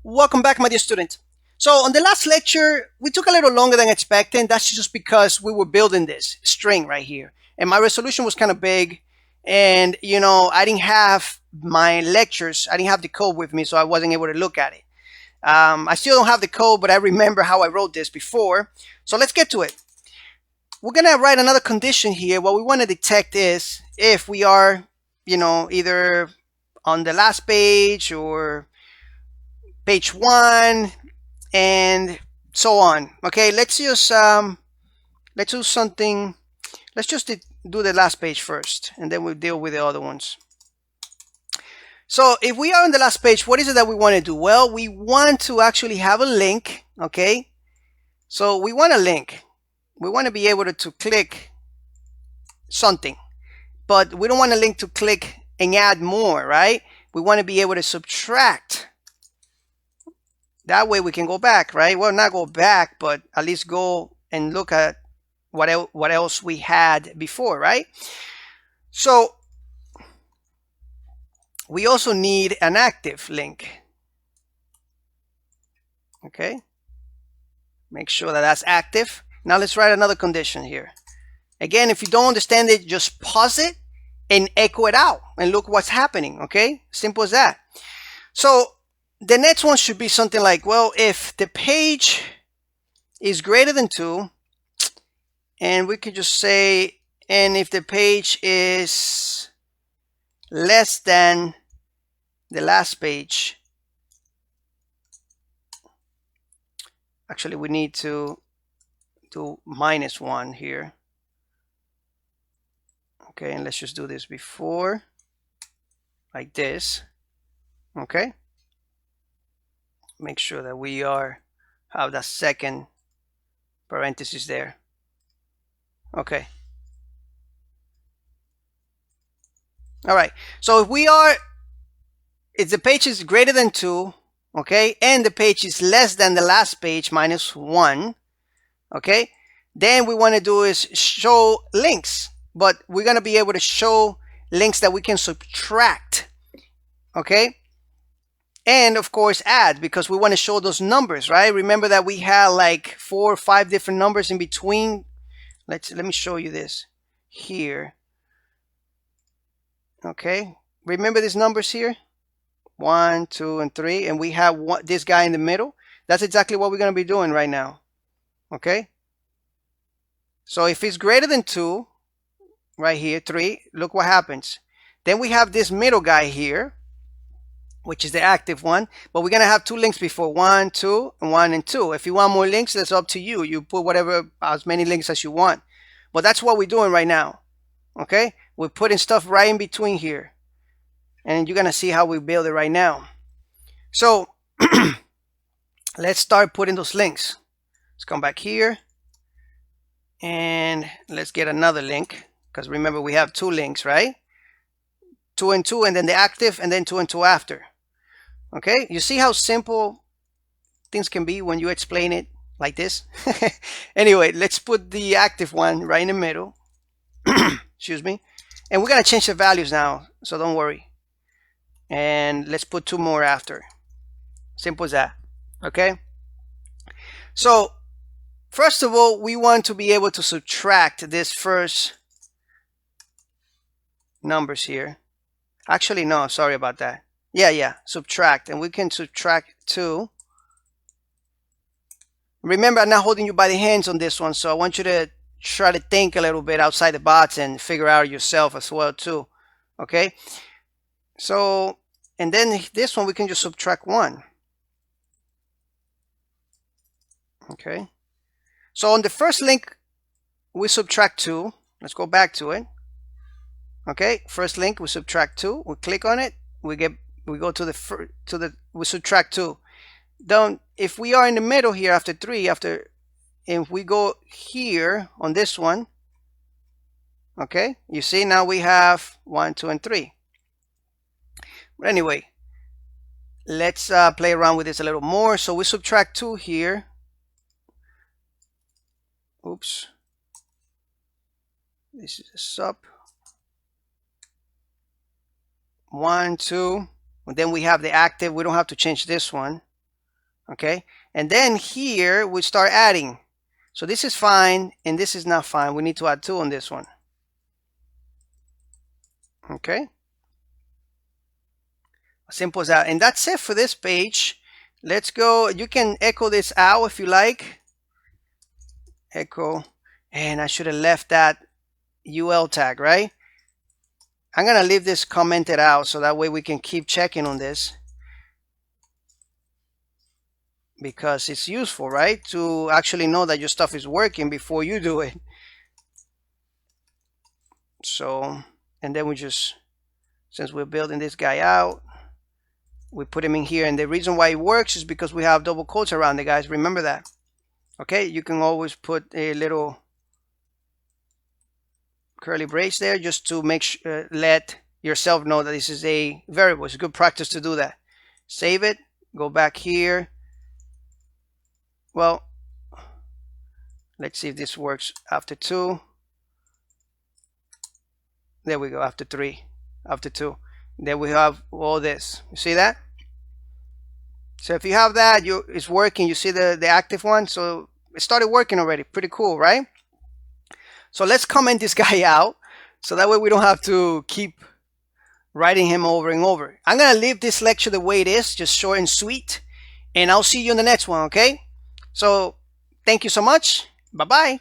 Welcome back, my dear student. So on the last lecture, we took a little longer than expected. That's just because we were building this string right here. And my resolution was kind of big. And, I didn't have my lectures. I didn't have the code with me, so I wasn't able to look at it. I still don't have the code, but I remember how I wrote this before. So let's get to it. We're going to write another condition here. What we want to detect is if we are, either on the last page or page 1 and so on. Okay, let's do something. Let's just do the last page first, and then we'll deal with the other ones. So if we are on the last page, what is it that we want to do? Well, we want to actually have a link. Okay, so we want a link. We want to be able to click something, but we don't want a link to click and add more, right? We want to be able to subtract. That way we can go back, right? Well, not go back, but at least go and look at what else we had before, right? So we also need an active link. Okay, make sure that that's active. Now let's write another condition here. Again, if you don't understand it, just pause it and echo it out and look what's happening. Okay, simple as that. So the next one should be something like, well, if the page is greater than 2, and we could just say, and if the page is less than the last page, actually we need to do -1 here. Okay, and let's just do this before, like this. Okay, make sure that we have that second parenthesis there. Okay. All right. So if the page is greater than 2, okay, and the page is less than the last page -1, okay, then we want to do is show links, but we're going to be able to show links that we can subtract, okay, and of course add, because we want to show those numbers, right? Remember that we had like 4 or 5 different numbers in between. Let me show you this here. Okay, remember these numbers here, 1, 2, and 3, and we have this guy in the middle. That's exactly what we're going to be doing right now. Okay, so if it's greater than 2, right here, 3, look what happens. Then we have this middle guy here, which is the active one, but we're going to have 2 links before, 1, 2, and 1 and 2. If you want more links, that's up to you. You put as many links as you want, but that's what we're doing right now. Okay, we're putting stuff right in between here, and you're going to see how we build it right now. So let's start putting those links. Let's come back here and let's get another link, because remember we have 2 links, right? 2 and 2, and then the active, and then 2 and 2 after. Okay, you see how simple things can be when you explain it like this. Anyway, let's put the active one right in the middle. Excuse me. And we're going to change the values now, so don't worry. And let's put 2 more after. Simple as that. Okay, so first of all, we want to be able to subtract this first numbers here. Actually, no, sorry about that. Yeah, subtract, and we can subtract 2. Remember, I'm not holding you by the hands on this one, so I want you to try to think a little bit outside the box and figure out yourself as well too. Okay, so, and then this one we can just subtract 1. Okay, so on the first link we subtract 2. Let's go back to it. Okay, first link we subtract 2. We click on it. We go to we subtract 2. If we are in the middle here after 3, if we go here on this one, okay, you see now we have 1, 2, and 3. But anyway, let's play around with this a little more. So we subtract 2 here. Oops, this is a sub. 1, 2, and then we have the active. We don't have to change this one. Okay, and then here we start adding. So this is fine and this is not fine. We need to add 2 on this one. Okay, simple as that. And that's it for this page. Let's go. You can echo this out if you like. Echo. And I should have left that UL tag, right? I'm gonna leave this commented out so that way we can keep checking on this, because it's useful, right, to actually know that your stuff is working before you do it. So, and then we just, since we're building this guy out, we put him in here, and the reason why it works is because we have double quotes around it, guys. Remember that. Okay, you can always put a little curly brace there just to make sure, let yourself know that this is a variable. It's good practice to do that. Save it, go back here. Well, let's see if this works after 2. There we go, after 3, after 2. Then we have all this. You see that? So if you have that, it's working. You see the active one? So it started working already. Pretty cool, right? So let's comment this guy out so that way we don't have to keep writing him over and over. I'm going to leave this lecture the way it is, just short and sweet. And I'll see you in the next one, okay? So thank you so much. Bye-bye.